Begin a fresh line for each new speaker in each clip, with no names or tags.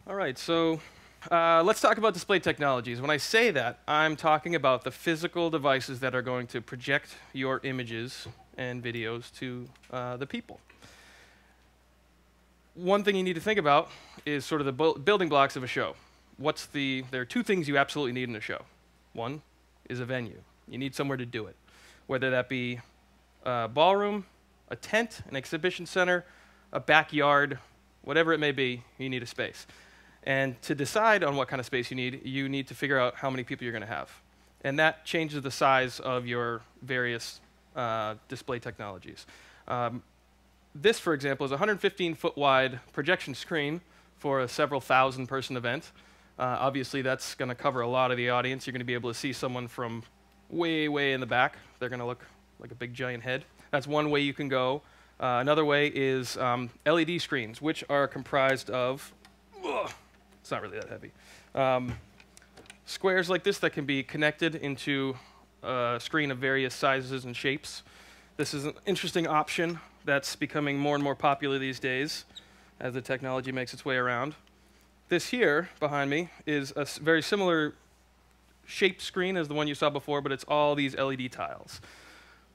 All right, so let's talk about display technologies. When I say that, I'm talking about the physical devices that are going to project your images and videos to the people. One thing you need to think about is sort of the building blocks of a show. There are two things you absolutely need in a show. One is a venue. You need somewhere to do it, whether that be a ballroom, a tent, an exhibition center, a backyard, whatever it may be, you need a space. And to decide on what kind of space you need to figure out how many people you're going to have. And that changes the size of your various display technologies. This, for example, is a 115-foot wide projection screen for a several thousand person event. Obviously, that's going to cover a lot of the audience. You're going to be able to see someone from way, way in the back. They're going to look like a big giant head. That's one way you can go. Another way is LED screens, which are comprised of, it's not really that heavy, squares like this that can be connected into a screen of various sizes and shapes. This is an interesting option that's becoming more and more popular these days as the technology makes its way around. This here behind me is a very similar shaped screen as the one you saw before, but it's all these LED tiles.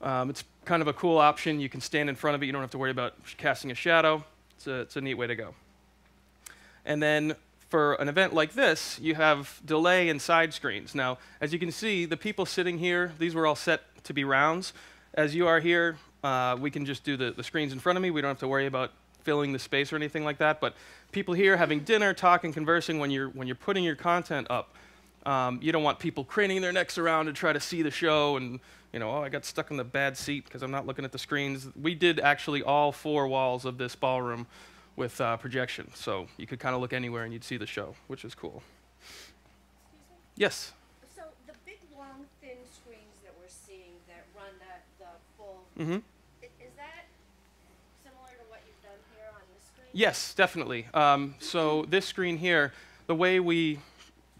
It's kind of a cool option. You can stand in front of it. You don't have to worry about casting a shadow. It's a neat way to go. And then for an event like this, you have delay and side screens. Now, as you can see, the people sitting here, these were all set to be rounds. As you are here, we can just do the screens in front of me. We don't have to worry about filling the space or anything like that. But people here having dinner, talking, conversing, when you're putting your content up, you don't want people craning their necks around to try to see the show and, oh, I got stuck in the bad seat because I'm not looking at the screens. We did actually all 4 walls of this ballroom with projection. So you could kind of look anywhere and you'd see the show, which is cool.
Excuse me?
Yes?
So the big, long, thin screens that we're seeing that run the full, is that similar to what you've done here on this screen?
Yes, definitely. So this screen here, the way we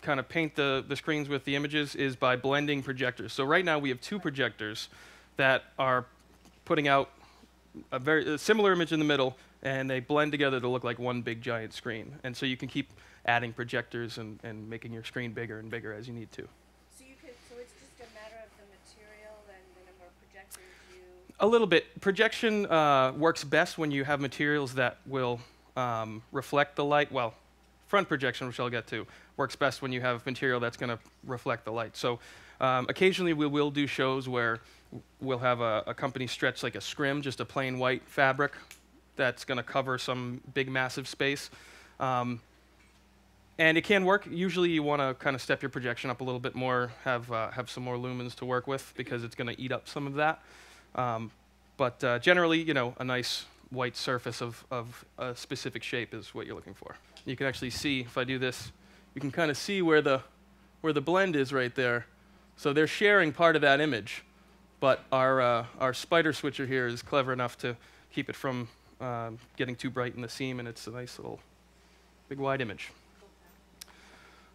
kind of paint the screens with the images is by blending projectors. So right now we have 2 projectors that are putting out a very similar image in the middle, and they blend together to look like one big giant screen. And so you can keep adding projectors and making your screen bigger and bigger as you need to.
So it's just a matter of the material and the number of projectors you...
A little bit. Projection works best when you have materials that will reflect the light. Well, front projection, which I'll get to, works best when you have material that's going to reflect the light. So occasionally we will do shows where we'll have a company stretch like a scrim, just a plain white fabric that's going to cover some big massive space. And it can work. Usually you want to kind of step your projection up a little bit more, have some more lumens to work with because it's going to eat up some of that. But generally, a nice white surface of a specific shape is what you're looking for. You can actually see, if I do this, you can kind of see where the blend is right there. So they're sharing part of that image, but our spider switcher here is clever enough to keep it from getting too bright in the seam, and it's a nice little big wide image.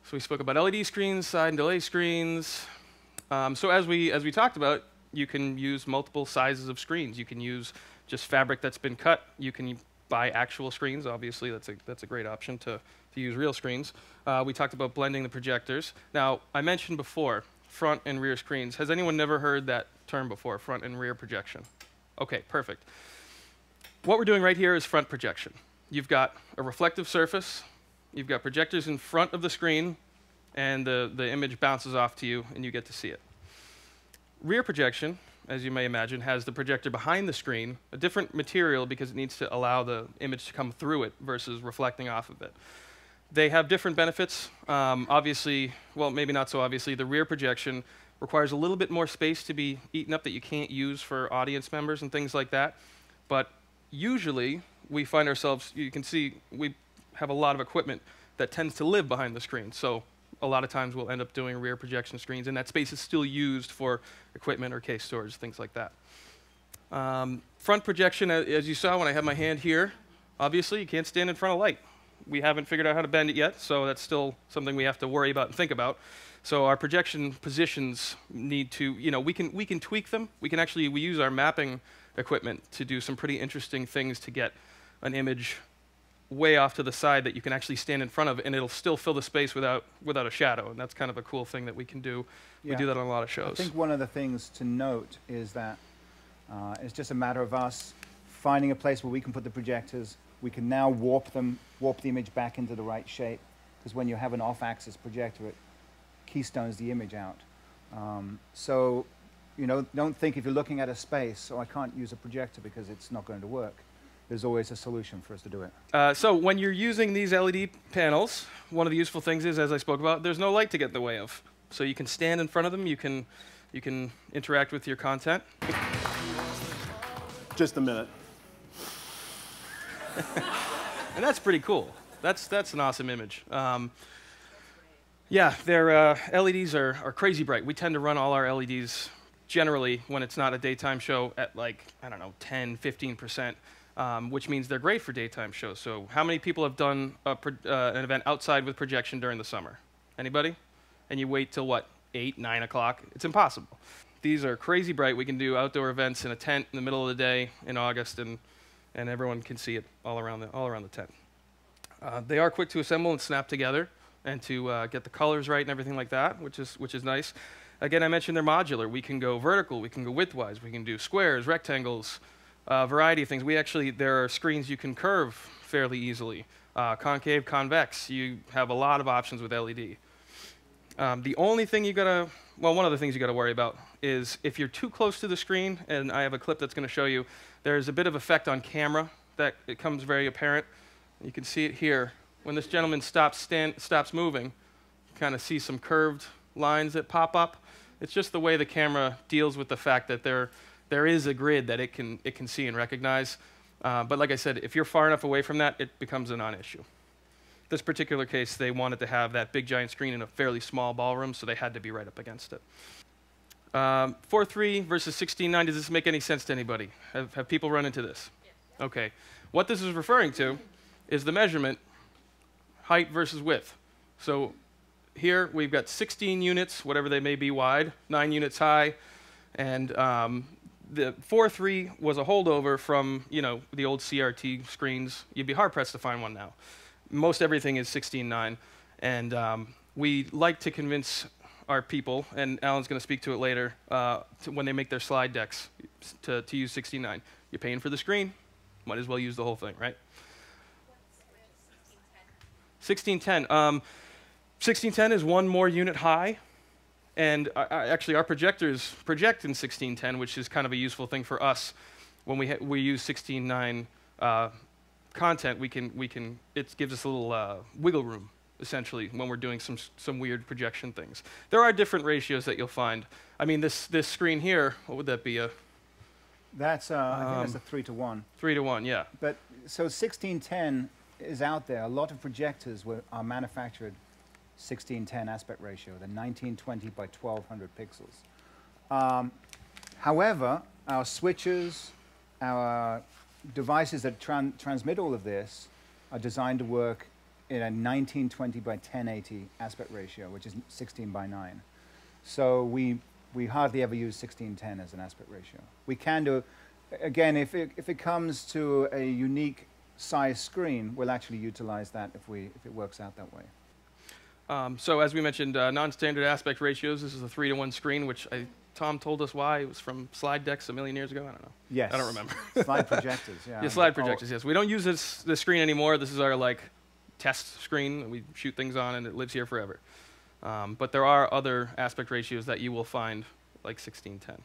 So we spoke about LED screens, side and delay screens. So as we talked about, you can use multiple sizes of screens. You can use just fabric that's been cut. You can buy actual screens. Obviously, that's a great option to use real screens. We talked about blending the projectors. Now, I mentioned before front and rear screens. Has anyone never heard that term before, front and rear projection? Okay, perfect. What we're doing right here is front projection. You've got a reflective surface. You've got projectors in front of the screen, and the image bounces off to you, and you get to see it. Rear projection, as you may imagine, has the projector behind the screen, a different material because it needs to allow the image to come through it versus reflecting off of it. They have different benefits. Obviously, well, maybe not so obviously, the rear projection requires a little bit more space to be eaten up that you can't use for audience members and things like that. But usually, we find ourselves, you can see, we have a lot of equipment that tends to live behind the screen. So a lot of times we'll end up doing rear projection screens, and that space is still used for equipment or case storage, things like that. Front projection, as you saw when I have my hand here, obviously you can't stand in front of light. We haven't figured out how to bend it yet, so that's still something we have to worry about and think about. So our projection positions need to, we can tweak them. We use our mapping equipment to do some pretty interesting things to get an image way off to the side that you can actually stand in front of, and it'll still fill the space without a shadow. And that's kind of a cool thing that we can do.
Yeah.
We do that on a lot of shows.
I think one of the things to note is that it's just a matter of us finding a place where we can put the projectors. We can now warp the image back into the right shape, because when you have an off-axis projector, it keystones the image out. So, you know, don't think if you're looking at a space, oh, I can't use a projector because it's not going to work. There's always a solution for us to do it.
So when you're using these LED panels, one of the useful things is, as I spoke about, there's no light to get in the way of. So you can stand in front of them. You can interact with your content.
Just a minute.
And that's pretty cool. That's an awesome image. Yeah, their LEDs are crazy bright. We tend to run all our LEDs generally when it's not a daytime show at like, I don't know, 10, 15%, which means they're great for daytime shows. So how many people have done an event outside with projection during the summer? Anybody? And you wait till what, 8, 9 o'clock? It's impossible. These are crazy bright. We can do outdoor events in a tent in the middle of the day in August, and everyone can see it all around the tent. They are quick to assemble and snap together, and to get the colors right and everything like that, which is nice. Again, I mentioned they're modular. We can go vertical, we can go widthwise, we can do squares, rectangles, variety of things. There are screens you can curve fairly easily. Concave, convex, you have a lot of options with LED. The only thing one of the things you gotta worry about is if you're too close to the screen, and I have a clip that's gonna show you, there's a bit of effect on camera that it comes very apparent. You can see it here. When this gentleman stops moving, you kind of see some curved lines that pop up. It's just the way the camera deals with the fact that there is a grid that it can see and recognize. But like I said, if you're far enough away from that, it becomes a non-issue. This particular case, they wanted to have that big giant screen in a fairly small ballroom, so they had to be right up against it. 4:3 versus 16:9, does this make any sense to anybody? Have people run into this? Yes. Okay. What this is referring to is the measurement, height versus width. So here we've got 16 units, whatever they may be wide, 9 units high, and the 4:3 was a holdover from, you know, the old CRT screens. You'd be hard-pressed to find one now. Most everything is 16:9, and we like to convince our people, and Alan's going to speak to it later, when they make their slide decks, to use 16:9. You're paying for the screen, might as well use the whole thing, right? 16:10. 16:10 is one more unit high, and actually our projectors project in 16:10, which is kind of a useful thing for us. When we use 16:9 content, it gives us a little wiggle room, essentially, when we're doing some weird projection things. There are different ratios that you'll find. I mean, this screen here, what would that be?
That's I think that's a 3-to-1.
3-to-1, yeah.
But so 16:10 is out there. A lot of projectors are manufactured 16:10 aspect ratio. They're 1920 by 1200 pixels. However, our switches, our devices that transmit all of this are designed to work in a 1920 by 1080 aspect ratio, which is 16:9. So we hardly ever use 16:10 as an aspect ratio. We can do, again, if it comes to a unique size screen, we'll actually utilize that if it works out that way.
So as we mentioned, non-standard aspect ratios. This is a 3-to-1 screen, which Tom told us why. It was from slide decks a million years ago. I don't know.
Yes.
I don't remember.
Slide projectors, yeah.
Yeah, slide projectors, yes. We don't use this screen anymore. This is our test screen that we shoot things on, and it lives here forever. But there are other aspect ratios that you will find, like 16:10.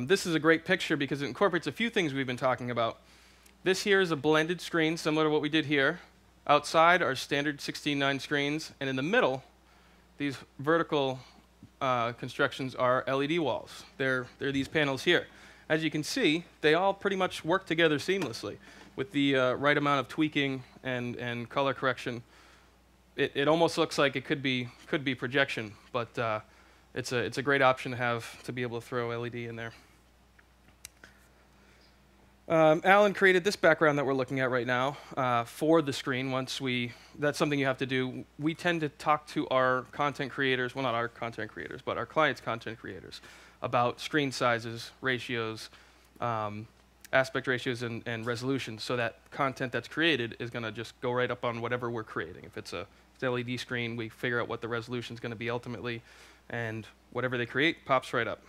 This is a great picture because it incorporates a few things we've been talking about. This here is a blended screen, similar to what we did here. Outside are standard 16:9 screens, and in the middle, these vertical constructions are LED walls. They're these panels here. As you can see, they all pretty much work together seamlessly with the right amount of tweaking and color correction. It almost looks like it could be projection, but it's a great option to have to be able to throw LED in there. Alan created this background that we're looking at right now for the screen. That's something you have to do. We tend to talk to our content creators, well, not our content creators, but our clients' content creators, about screen sizes, ratios, aspect ratios and resolutions, so that content that's created is going to just go right up on whatever we're creating. If it's an LED screen, we figure out what the resolution is going to be ultimately, and whatever they create pops right up.